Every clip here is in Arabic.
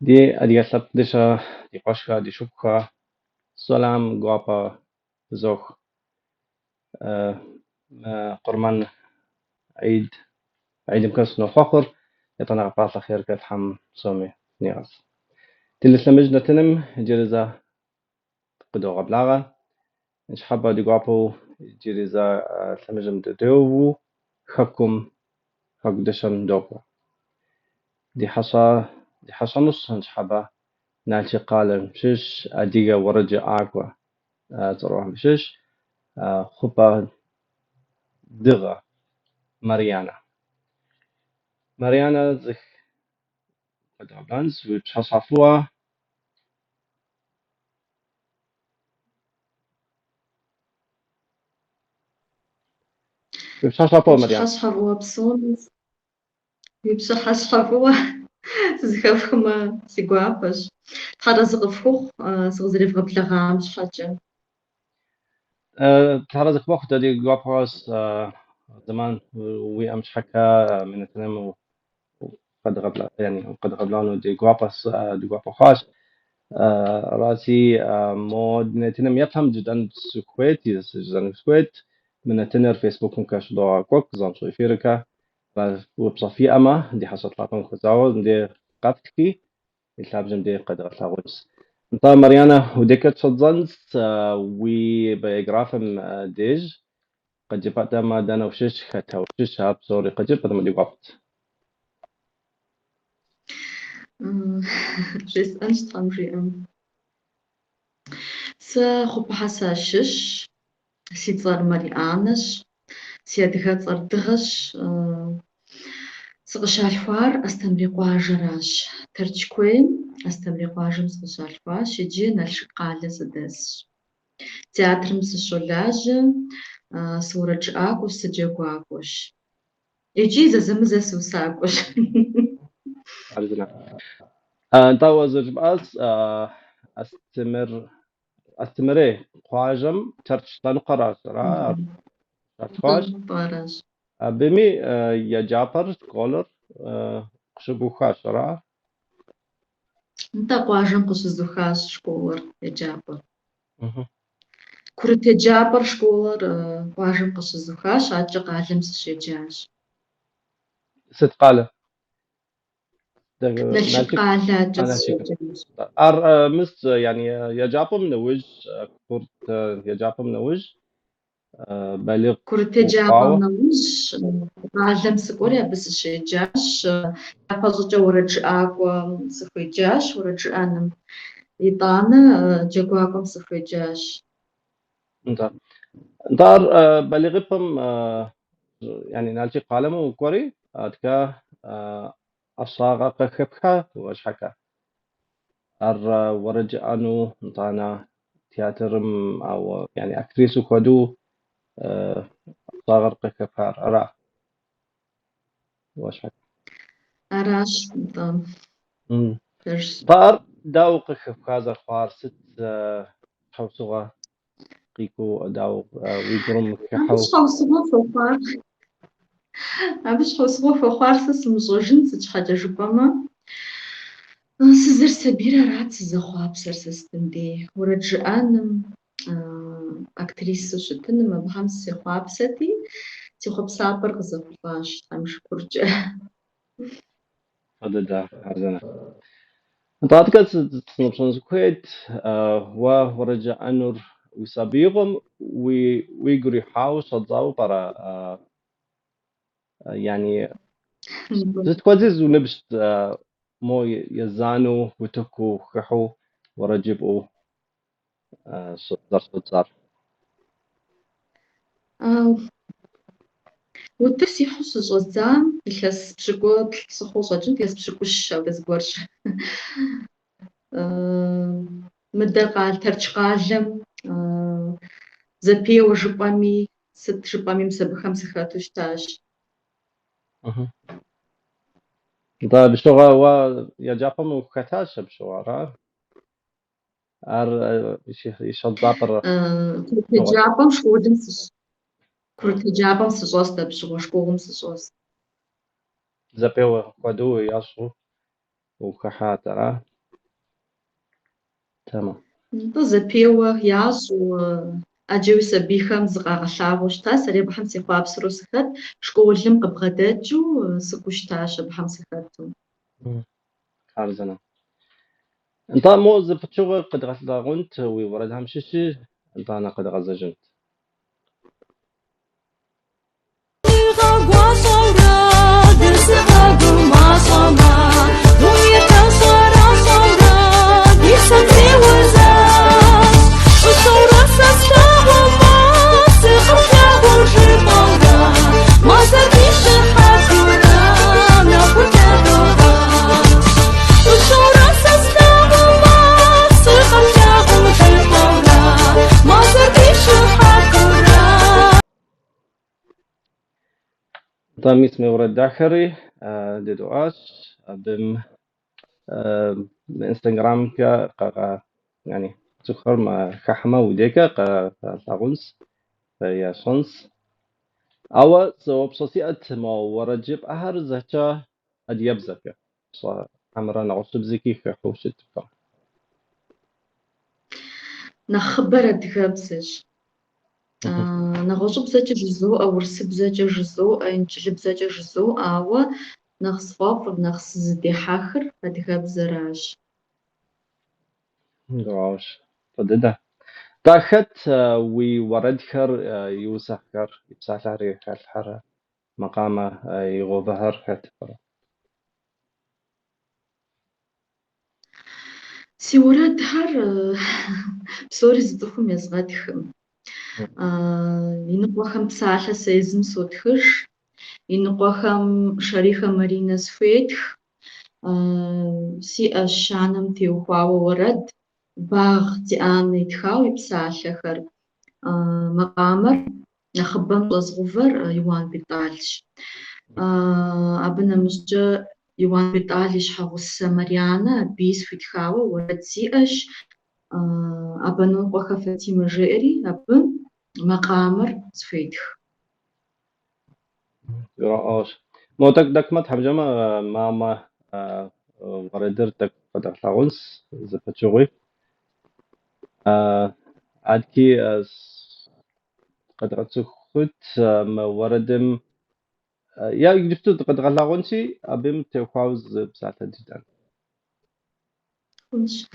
دي أديسات ديشا دي قشكا دي شبكا سلام قوابا زوخ قرمان عيد مكسنو فخر يطنع باطا خير كتحم سومي نيغاس تلسلمجنا تنم جيرزا قدو غبلاغا إنش حبا دي قوابو جيرزا سلمجم دو خكم خك دشم دوكو دي حصا نص إنش حبا نالشي قال مشش أديغا ورجع آكوا تروح مشش خبا دغا ماريانا زخ قدابلانز وبشحصفوا ماريانا بشحصفوا بصون بشحصفوا زخفخما سيقوابش تخرج زغفوخ زغزريف غبلغام شحاجة تهرزك وقت دي قابوس زمان ويأمش حكا من التنم وقد غبلا يعني قد غبلانو دي قابوس دي قابوخاش راسي مود نتنم يفهم جدا سكويت جدا سكويت من التنر فيسبوك مكاش دوا كوك زان شوي فيركا وبصفي أما دي حصلت لكم خزاو دي قتكي الحابجم دي قد غتلاغوس نتا ماريانا وديكت شتزنس وي بيغرافم ديج قد جبت ما دانا وشش ختا وشش هاب سوري قد جبت ما دي وقت جيس أنشتغل ريم خب حسا شش سيتصار مريانش سيادخات صردغش سغشالفار أستمريقواجراش ترجكوين أستمريقواجم سغشالفاش يجي نالشقالة زدس تياترم سشولاج سورج آكوش سجاكواكوش يجي زمزة سوساكوش عرفنا نتا وزر بأس استمري قواجم ترش تنقراس را تخاش باراش بمي يا جابر سكولر شبو خاش را انت قواجم قش زوخاش شكور يجابر كرت يجابر شكور قواجم قش زوخاش عجق عالم سشيجاش ستقالة نالشقالة جس شكل شيجاش مس يعني يا جابو من وج كرت يا جابو من وج بالغ كرت يجابر وقاوة نوش عالم سكوريا بس شيجاش حفظة ورجعك وسخيجاش ورجعنا يطانا جاكواكم سخيجاش انت دار بالغبهم يعني نالتي قالمو وكوري اتكا أصاغا قخبكا وشحكا ورجع أنو نطانا تياترم أو يعني أكتريسو كودو صاغر قخبكا را وشحكا أراش طن دار داو قخبكا زخوار ست حوصغا قيكو داو ويقرم كحو مش خوصبو فوقار مش خوصبو فوقار سمزوجين سجحاجة جبما سزر سبيرة رات سزخواب سرسستندي ورجعانم أكتريسة شتن ما بهم سيخواب ستي تيخوب سابر غزفلاش تمش برجع هذا دا هذا طاعتك سنبشن كويت ورجع أنور وسابيغم ويقري حاو صدزاو برا يعني تتوزز ونبشت مو يزانو وتكو خحو ورجبو صدزار وتسي حس زوزام إخلاص بشكوت سخوصة جنت إخلاص بشكوش أو بزبورش مدة قال ترج قالم زبي وجبامي ست جبامي مسبخة مسخاتوش تاش دا بشوغا و يا جابم وكتاش بشوغا يشد زابر كنت جابم شكودم سش كنت جابم سجوس دا بشوغا شكوغم سجوس زبيو قدو ياسو وكحاترا تمام. زبيوه يعصو أجيو سبيخم زغاغلعو شتا سري بحم سيخواب سرو سخت شكولم قبغداجو سكوشتاش بحم سخت عارزنا انت مو زفتشوغ قد غسلاغونت ويورد همششي انت انا قد غزجنت طاميت مورد داخري ديدواش بم انستغرام كا يعني تخر ما كحما وديكا لاغونس يا شونس أو سو بصوصيات ما ورجب أهر زكا أدياب زكا صا عمرا نعصب زكي كحوشت نخبر أدغابزج نغوصب زاجة جزو أو ورسب زاجة جزو أنجلب زاجة جزو أو نخصفاف نخص زدي حاخر أدغابزراج دواش فددا تاخت وي وردخر يوسخر يبسالاري الحر مقامه يغوبهر كتفر سيورات هر بسوري زدوخم يزغادخم ينقوخم بسالة سيزم سودخش ينقوخم شريخة مارينا سفيتخ سي أشانم تيوخواو ورد باغ تيان يتخاو يبسالة مقامر نخبم لزغفر يوان بيطالش أبنا مسجى يوان بيطالش حغوس مريانا بيس فيتخاو ورد سيئش أبنو وخفتي مجيري أبن مقامر سفيتخ دواش موتك دك ما تحمجما ما وردر دك قدر لاغونس زفتشوغي عادكي قدر تخت ما وردم يا جبتو قد غلاغونشي أبيم تيوخاوز بساعة جدا مش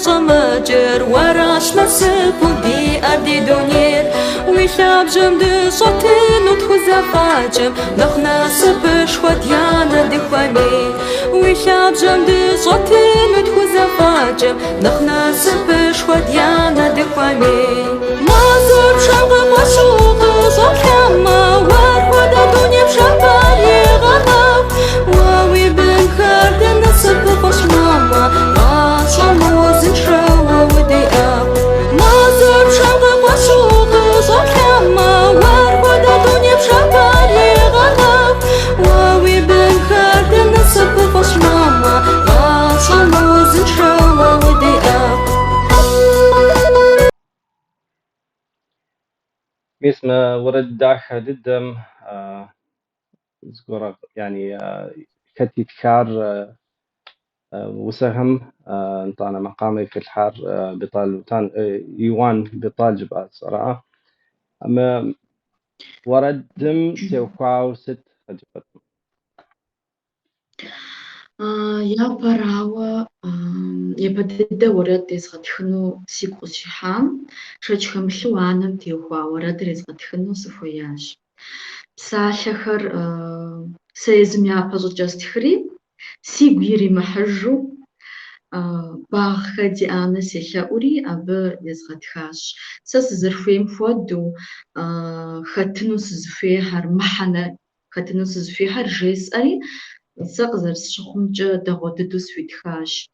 صماجر وراش نسب ودي أردي دونير ويشاب جمد صوتين وتخوز فاجم نخنا سبش وديانا دي خوامي ويشاب جمد صوتين وتخوز فاجم نخنا سبش وديانا دي خوامي ما زور شنغ مشوق صوت كما ورخودا دوني بشبالي غلاف واوي بن خارد نسب فش ماما اسم ورد داخل ددم زغرق يعني كتي تشار وسهم انطانا مقامي في الحار بطال وتان يوان بطال جبال صراحة أما وردم تيوخاو ست خجبت يا براوة يبدأ ورد يزغتخنو سيكو شحام شجخم لوانم تيوخوا ورد يزغتخنو سفوياش بسالخر سيزم يابازو جاستخري سيغيري محجو باغ دي أنا سيخاوري أب يزغتخاش ساس زرفيم فودو ختنو سزفيهر محنة ختنو سزفيهر جيس أي سقزر شخمجة دغوددو سويتخاش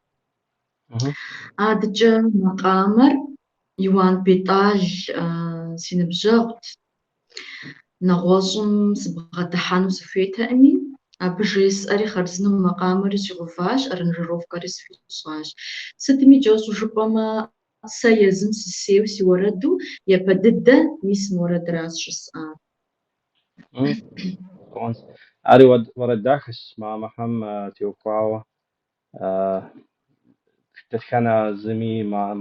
Adıç'e makamır Yuan Bital sinıbjağıt nağoş'um sıbğatıhanu sıfiyetə'mi abı jês'eri xardzınım makamıri siğufaş, aranjировкари sfiş'aş. Sıtmi cosu jıp'ama se yêzım sısêu siueredu yêpe dıde mis moredras şıs'a. كويس. أري ورد داخش مع محم تيوقعوا تتخانى زمي مع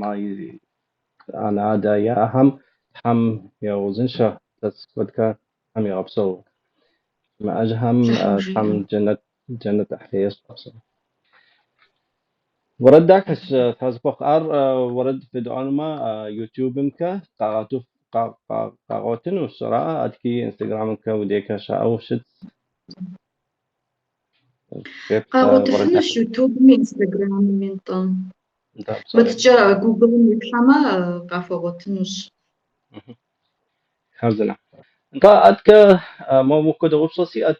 أنا عدا يا أهم هم يا وزنشة تسكتك هم يغبسو ما أجهم هم جنة أحليس أبصر ورد داخش تازبخ ورد في دعوما يوتيوب مكا قاعدو قاعدتن وسرعة أدكي إنستغرام مكا وديكا شاء شت قاعدتفنش يوتيوب من انستغرام من طن ده بصراحة بتجا جوجل ملحمة قافوغتنش هذا انت أدك ما ممكن وبصصي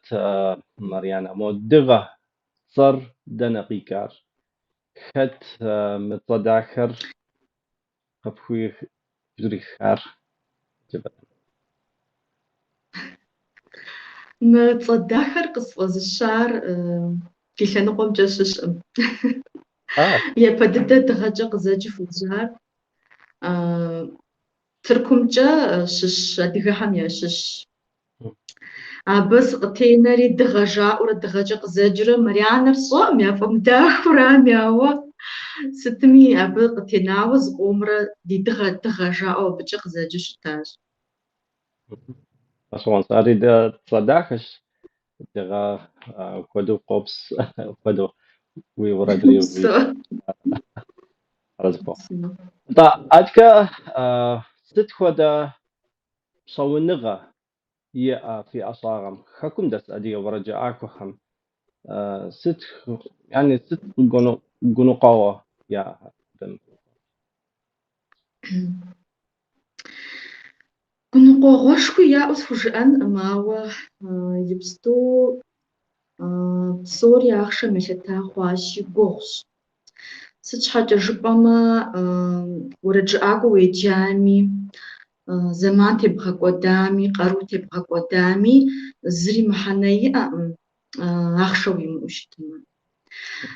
مريانا مو دغة صر دنقيقار خت متصداخر خفوي جري خار جبل متصداخر قصة الشعر كيف نقوم جشش يبدأ دغجة قزاجي فوزار تركمجة شش دغهم يا شش بس قتينري دغجة ورا دغجة قزاجرة مريانا رصوم يا فمداخ ورام يا هو ستمي أبى قتناوز عمره دي دغجة أو بتشق قزاجي شتاش أصلا صاري ده تصداخش دغة كودو قوبس كودو وي وردري وي رزقو انت أدك ست خدا صونغة يا في أصاغم خكم دس أدي ورجعاكو هم ست يعني ست جنو قوة يا بن كنا قوغوشكو يا أسفجأن ماوا يبستو سوريا أخشى مشتا خواشي قوغش ست حاجة جبما ورجعاكو ويجامي زمان تبغى قدامي قارو تبغى قدامي زري محناي أخشى ويموشتما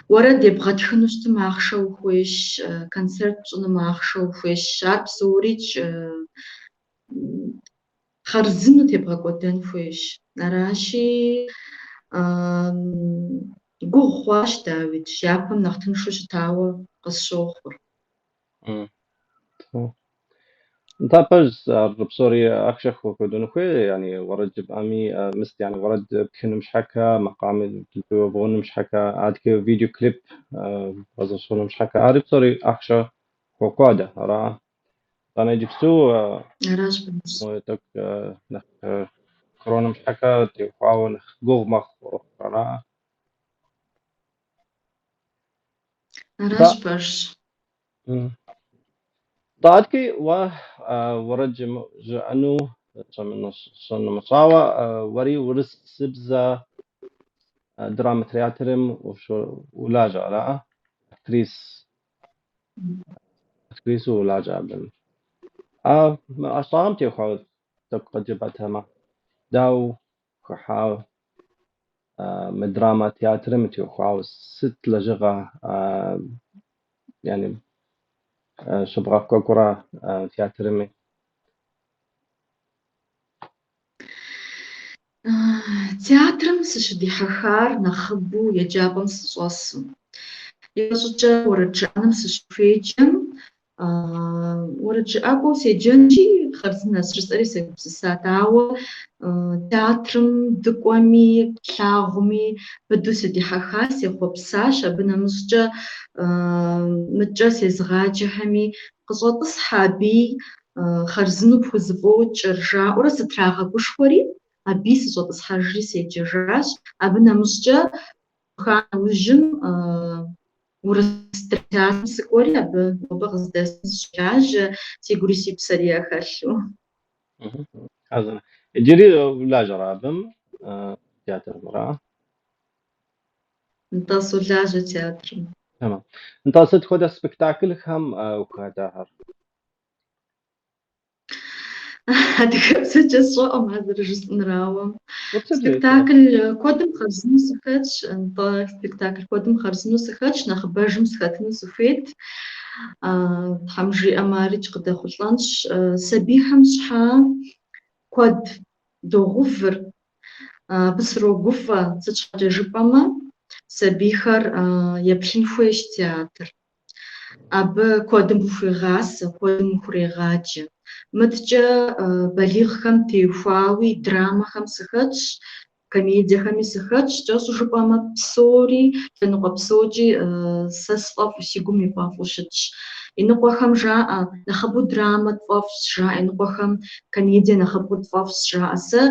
ورد يبغى تخنوشتم أخشى وخوش كونسرت ما أخشى وخوش شاب سوريج خرزنو تبغى قدام خوش نراشي جو خواش داويد شابم نختن شوش تاوى قصوخر انت بس بصوري اخشخ وكدون خوي يعني ورد جبامي مست يعني ورد بكن مش حكا مقام بون مش حكا عاد كي فيديو كليب بس صور مش حكا عارف بصوري اخشى وقاده راه انا جبتو نراش بنش موتك نخ كورونا مش حكا تيقاو نخ جوغ مخ راه نراش برش ضادكي ورج جانو صن مصاوى وري ورس سبزة دراما تياترم وشو ولاجا لا اكتريس ولاجا بن أصامتي خو تبقى جبتها ما داو خاو مدراما تياترم تي خاو ست لجغة يعني شبغا كوكورا تياترمي театрым сыщыдихьэхар нэхъыбэу еджапӏэм сыщӏэсым. ищӏыкӏэ уэрэджыӏэным сыщыхуеджэм уэрэджыӏакӏуэу седжэнщи хъарзынэ сыщысӏэри сегупсысат, ауэ театрым дыкӏуэми, плъагъуми быдэу сыдихьэхар сехъуэпсащ, абы нэмыщӏкӏэ мыкӏэ сезыгъаджэхэми къыщӏэтӏысхьэ абий хъарзыну пхузэфӏэу кӏэр жаӏэурэ сытрагъэгушхуэри абий сыщӏэтӏысхьэжри седжэжащ, абы нэмыщӏкӏэ ужьым урыс театрым сыкӏуэри абы нобэ къыздэсым сыщолажьэ, си гури си псэри яхэлъу. جري ولاجا رابم تياتر مرا نتӏэ солажьэ театрым. تمام. انت صدق خد سبكتاكل هم وكذا هذيك سجل ما درجت نراوم وتسجل سبكتاكل كودم خرزنو سخاتش انت سبكتاكل كودم خرزنو سخاتش نخبرجم سخاتنو سفيت حمجي أماريج قد خلطانش سبيحة مشحا كود دو غفر بسرو غفة تشحا جبما سبيحر يبشن فويش تياتر أب كودم بفغاس كودم بفغاج متجا بليغ تيفاوي دراما سخاتش комедия хами сыхач, час уже пама псори, тенука псоджи сасфав сигуми пафушич. Инука хам жа нахабу драма твавшжа, инука хам комедия нахабу твавшжа, аса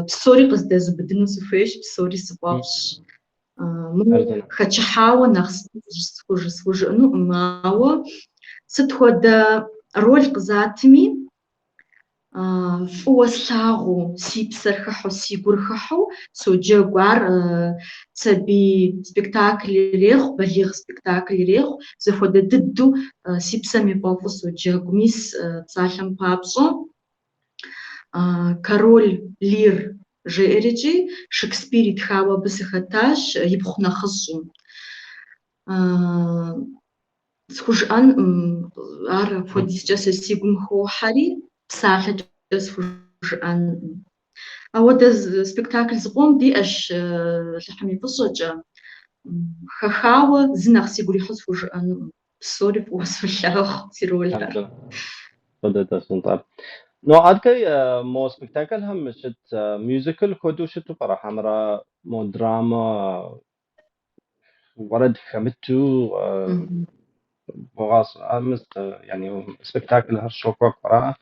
псори казде зубдину суфеш, псори супавш. Мы хачахава нахсхужи, ну мало. Сытхода роль казатми. فوسلاغو سيبسرخحو سيغورخحو سوجاغوار تبي سبيكتاكل ريخ بليغ سبيكتاكل ريخ زفودا ددو سيبسامي بافو سوجاغميس تسالم بابصو كارول لير جيريجي شكسبير تخاوا بسخاتاش يبخنا خصو سخوج ان ار فوديس جاس سيغوم خو حري بصالة جاس فوج ان أود سبيكتاكل زقوم دي أش لحمي بصوجا خخاوة زنخ سيقولي حس فوج ان بصوري بوصف الشاخ سيرولها بدأت سنطار نو عادكي مو سبيكتاكل هم شت ميوزيكال كودو شتو فرح همرا مو دراما ورد خمتو بغاص أمس يعني سبيكتاكل هالشوكوك فرح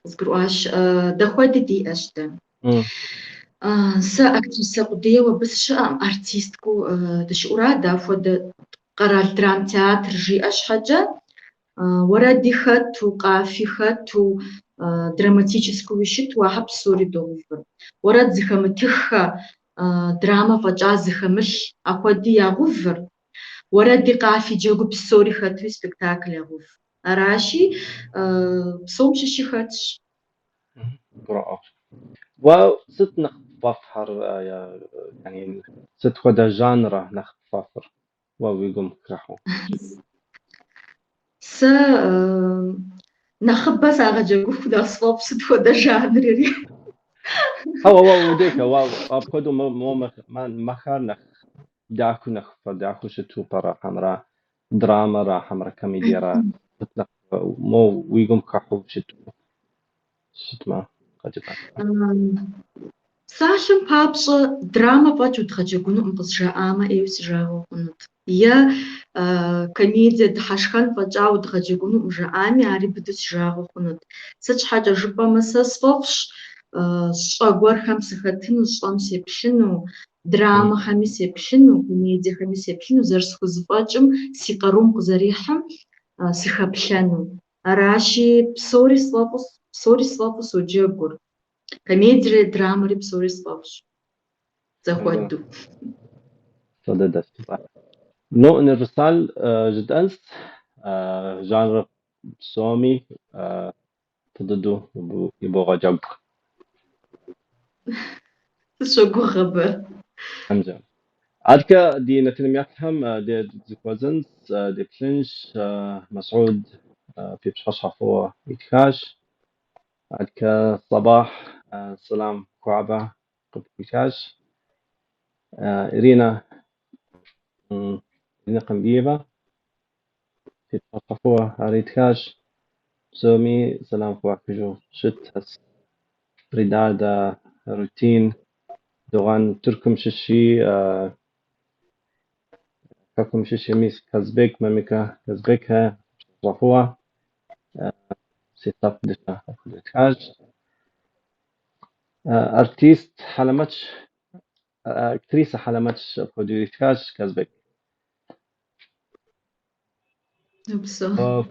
زقرواش دخوات دي أشتا سا أكترسا قدية وبس شا أرتيستكو دشورا دافود قرال درام تياتر جي أش حاجة ورا خط وقافي خط و دراماتическую вещь وحب سوري دوفر ورا زخمتخ دراما فجأة زخمش أخدي يغفر ورا قافي جوجو بسوري خط في سبكتاكل يغفر أراشي بصومش شي خطش برافو وست نخففر يعني ست خدا جانرا نخففر ويقوم كحو نخبص على جوجو ده صوب ست خدا جانري هو وديك هو أبكدو مو مخار نخ داكو شتو برا حمرا دراما را حمرا كوميديا را مو ويقوم كحو شتما قجبا ساشم بابس دراما باتو تخجقونو مقص جاءما ايوس جاءو قنط يا كوميديا دحشخان فجاو تخجقونو جاءامي عاري بدوس جاءو قنط سچ حاجة جبا مساسفوفش شاغور خم سخاتينو شام سيبشنو دراما خمي سيبشنو كوميديا خمي سيبشنو زرس خزفاجم سيقاروم قزريحم سيخابشانو راشي بسوري سوابوس وجاغور комедия, драма, репсори славш. Заходу. صدق نوع الرسال جد أنس جانر سومي تضدو يبغى جب شو غبر همجا عادك دي نتلمياتهم دي زكوزنس دي بلنش مسعود في بشخص حفوة يتكاش عادك صباح سلام كعبة قبل يتكاش إرينا قنبيبة في بشخص حفوة هاريتكاش سومي سلام كواكجو شت هس ردادة روتين دوغان تركم ششي كاكم ششي ميس كازبيك مميكا كازبيكها رفوع سيطاف دشا أخذتكاج أرتيست حلمتش أكتريسة حلمتش أخذتكاج كازبيك بصو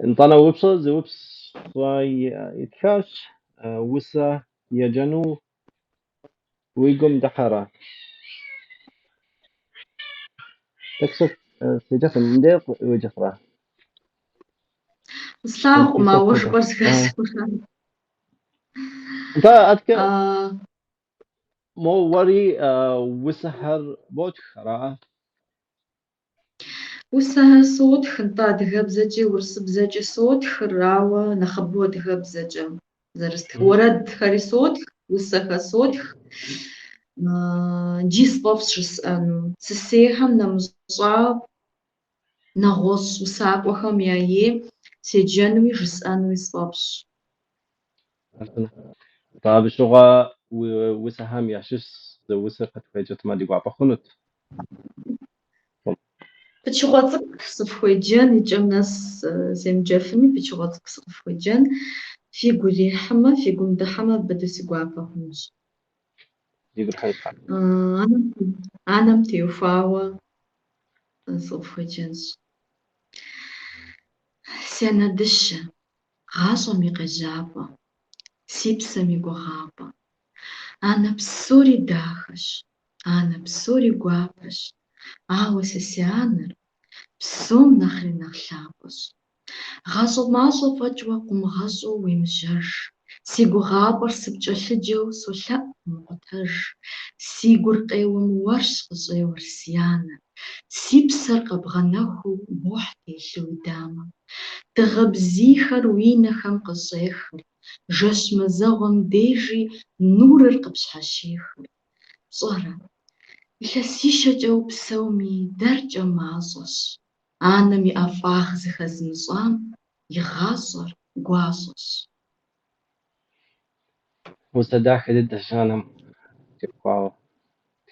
انطانا ويبسا زي ويبس يتكاش وسا يجنو ويقوم دحرة تكسب سجف ندير وجفرة صلاح ما وش برز كاسوران أنت أتك آه مو وري وسهر بوت خرا وسها صوت خنطا دغب زجي ورسب زجي صوت خراوة نخبو دغب زجي زرست ورد خري صوت وسها صوت جيس بوفس جسأنو تسيهم نمزع نغوص وساقوهم يايي سيجنوي جسأنو يسبابش طاب شغا وسهم ياشس وسخت فيجت ما ديقوا بخنوت بتشغطك صفويجان يجمناس زيم جافني بتشغطك صفويجان في قولي حما في قمد حما بدو سيقوابا هنش يقول حيث أنا متيوفاوا صفويجانش سيانا دشة غاشا ميقجابا سيبسا ميقوغابا أنا بسوري داخش أنا بسوري قوابش سيسيانر بسوم نخري نخلابش غازو مازو فجوة قم غازو ويمجر سيقو غابر سبجلجو سولا مقتر سيقو رقيوم ورش غزي ورسيانا سيبسر قبغنهو بوحدي لوداما تغبزيخر وينخم قزيخر جش مزغم ديجي نور القبش حشيخر صهرة لسيشة جو بسومي درجة مازوش أنا مي أفاخ زخز نظام يغاصر قواصوش وسداك ضد شانم تقوا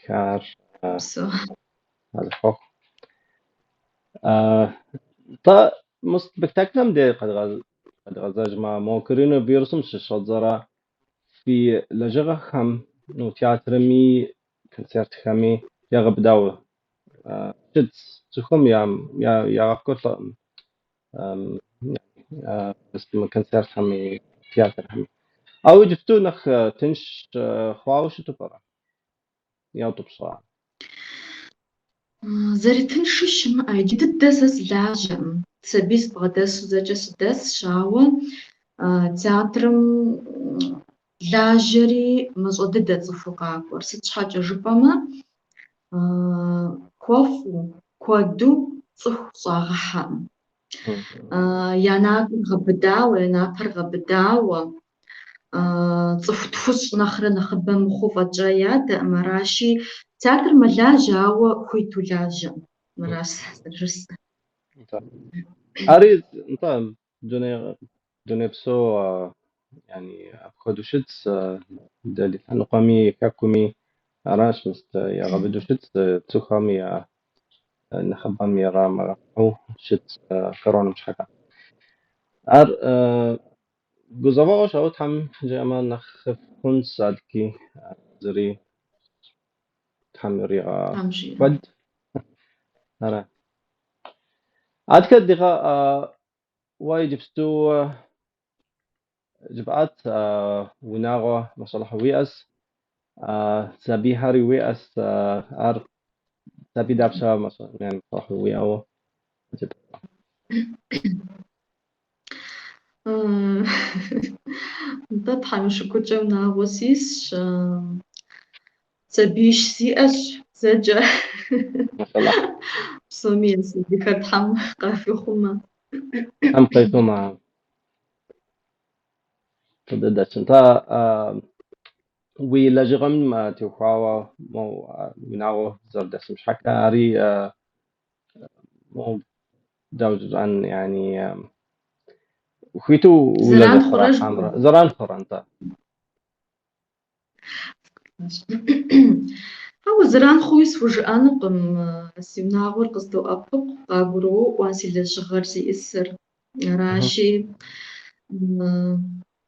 كار بسو هذا خوف طا مست بكتكلم دي قد غزاج ما موكرين بيرسم ششزرة في لجغة خم نو تياتر مي كونسرت خمي يغب داو شد تخم يا كتل بس كونسرت خمي تياتر خمي أو جفتو نخ تنش خواوش تبرا يا تبصا زرتن ششم أجد دسس لاجم سبيس بغدس زجس دس شاوة تياترم لاجري مزودة تفوقا ورست حاجة جبما كوفو كودو صح صاغحام ياناك غبداوة ياناكر غبداوة صفتفوس نخرة نخبة مخوفة جايات مراشي تياتر ملاجة وخويتو لاجة مراس رس أريد أنت دوني بسو يعني أبخدو شتس دالي نقامي كاكومي أراش مست يا غبدو شتس تخامي نخبامي رام أو شتس كورونا مش حكا أر جزء أو تام جاما نخف كون سادكي زري تحمري تمشي فد أنا عاد كدقة وايد جبتو جبعت وناغو مصالح ويأس سبي هاري ويأس أر سبي دابشا مثلا يعني صح ويأو تضحى مش كوتشا وناغوسيس تبيش سيأش زجا ما شاء الله سومي سيدي كتحم قافي خما هم قيتو مع تددش انت ولا جغم ما تيوخاوا مو وناغو زردس مش حكا أري مو داوج عن يعني وخيتو ولا زران جفرة خرج حمراء زران خر انت هو زران خويس وجأنا قم سيمناغور قصدو أبق قابرو وانسي لشغر سي إسر راشي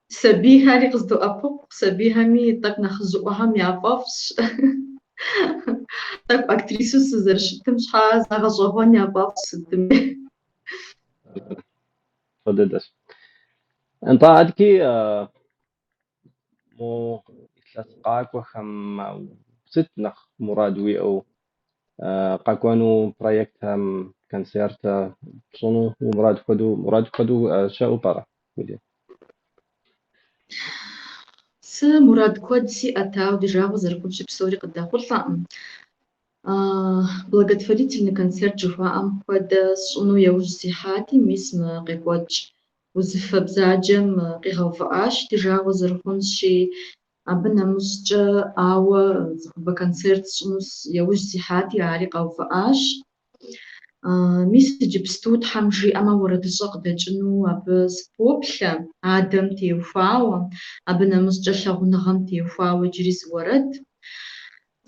سبيها لي قصدو أبق سبيها مي تك نخزوها مي أبافش تك أكتريسو سزرش تمش حاز نغزوها يا أبافش تمي تددش انت عادكي مو تلسقاك وخم ست نخ مراد وي أو قاكوانو بروجكت هم كونسيرت صنو ومراد خدو شاو برا ودي مراد كود سي أتاو ديجاغو زركوش بسوري قد أخلصا благотворительный концерт жыхуаӏэм хуэдэ сщӏыну еужь мис мы къекӏуэкӏ узыфэ бзаджэм къигъэувыӏащ ди жагъуэ зэрыхъунщи, абы нэмыщӏкӏэ ауэ цӏыхубэ концерт сщӏыну еужь зихьати, ари къэувыӏащ. Мис иджыпсту тхьэм жиӏэмэ уэрэдыщӏэ къыдэкӏыну абы сыпоплъэ, адэм теухуауэ, абы нэмыщӏкӏэ лъагъуныгъэм теухуауэ иджыри зыуэрэд.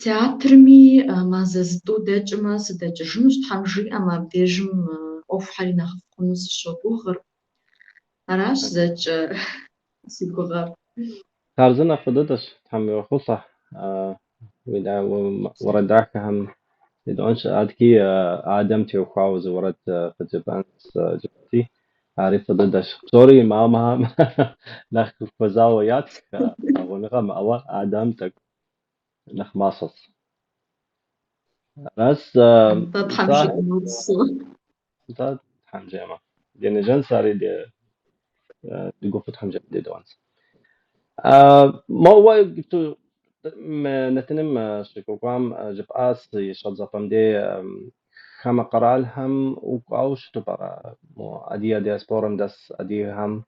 Театрми мазэ зытӏу дэкӏмэ сыдэкӏыжынущ, тхьэм жиӏэмэ абдежым ӏуэхухьэри нэхъыфӏ хъуну сыщогугъыр. Аращ зэкӏэ си гугъэр. تارزنا خدتش هم خلصة ورداكهم يدونش أدكي آدم تيوخاوز ورد في اليابان جبتي عارف ضدش سوري ماما نخ فزاويات ونغم أول آدم تك نخ ماصص بس تضحم جيئة زاد حنجيما دين جن ساري دي قفت حنجي دي دوانس ما هو قلتو نتنم شكوكام جباس يشاد زفم دي خما قرال هم وقاوش تبرا مو أدي دياسبورم دس أدي هم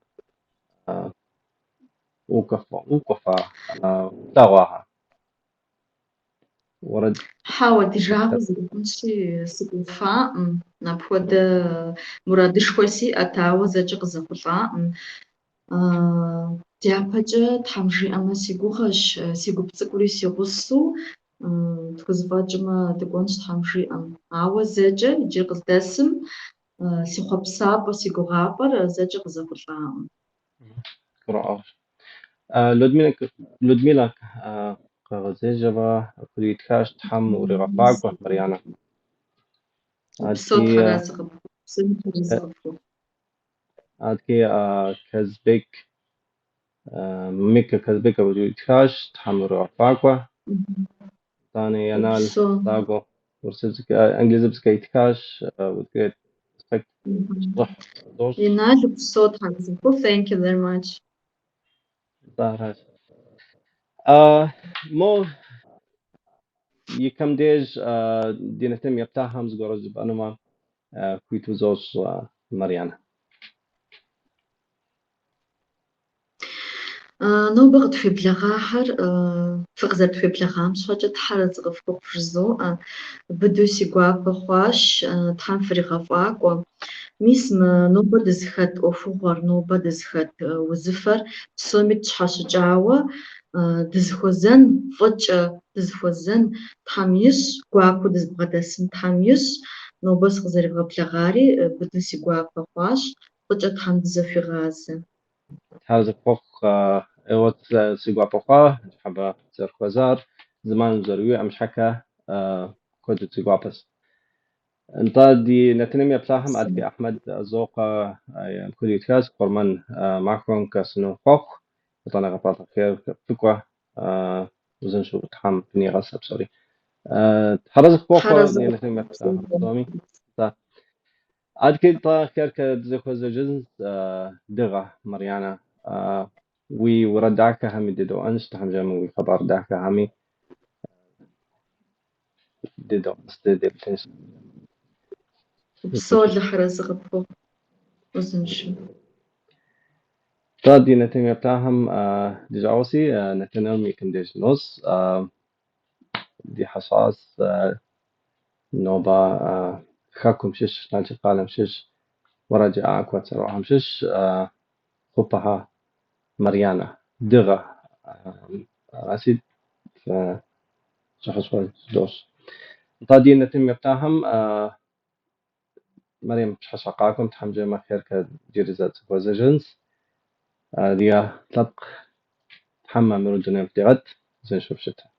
وقفا داواها ورد حاول تجاوز كلشي سقوفا نابخد مرادشخو سيئة زاجي قزخولا دياباجة تحم جيئة سي гугъэщ, си гуп цӏыкӏури си гъусэу тхузэфӏэкӏмэ тыкӏуэнщ тхьэм жиӏэм. Ауэ зэкӏэ иджы къыздэсым си хъуэпсапӏэ, си гугъапӏэр зэкӏэ къызэхъулӏакъым. Людмила Кагазежева Куритхаш Тхам Уригъэфакӏуэ Марьянэ. Псо тхьэразыгъэпхъуэ, псым тхьэразыгъэпхъуэ. Адки Казбек Мика Казбек Уритхаш Тхам Уригъэфакӏуэ. Тани Янал Таго Англизыбскэ Итхаш with great respect. Янал псо тхьэразыгъэпхъуэ. Thank you very much. مو يكم ديج دينتم يبتاهم زغرز بانما كويتو زوج مريانا نوبة къытхуеблэгъахьэр фыкъызэрытхуеблэгъам щхьэкӏэ тхьэразыгъэпхъуэ пхужьэзоӏэ. Быдэу си гуапэ хъуащ тхьэм фыригъэфӏакӏуэ. Мис мы нобэ дызыхэт ӏуэхугъуэр, нобэ дызыхэт узыфэр псоми тщхьэщыкӏауэ дызыхуэзэн фӏыкӏэ, дызыхуэзэн тхьэм ищӏ, гуапэу дызыбгъэдэсын тхьэм ищӏ. Нобэ сыкъызэрибгъэблэгъари быдэу си гуапэ хъуащ. Фӏыкӏэ тхьэм дызэхуигъазэ. هذا فوق اوت سيغوا بوخا حبا زر خوزار زمان زروي امش حكا كود سيغوا بس انت دي نتنم يبتاهم ادكي احمد زوقا كودي تكاس قرمان معكم كاسنو فوق وطانا غفاط خير فكوا وزن شو تحام بني غصب سوري تحرزك فوق دي نتنم يبتاهم دومي أدكي طا خير كدزخو زجنز دغة مريانا وي وردعك همي ديدو أنش تهم جامي خبر دعك همي ديدو ديدو بتنش بصور لحرازغبو وزنشو تا دي نتنم يبتاهم ديجاوسي نتنم يكن ديج نص دي حصاص نوبا خاكم شش نانشي قالم شش وراجع أكوات سروهم شش خطها مريانا دغة راسيد شخص دوس طادين نتم يبتاهم مريم شحشقاكم تحمجي ما خير كجيرزات وزجنس ديا طلق تحمى مرو دنيا بتغت زين شوف شتها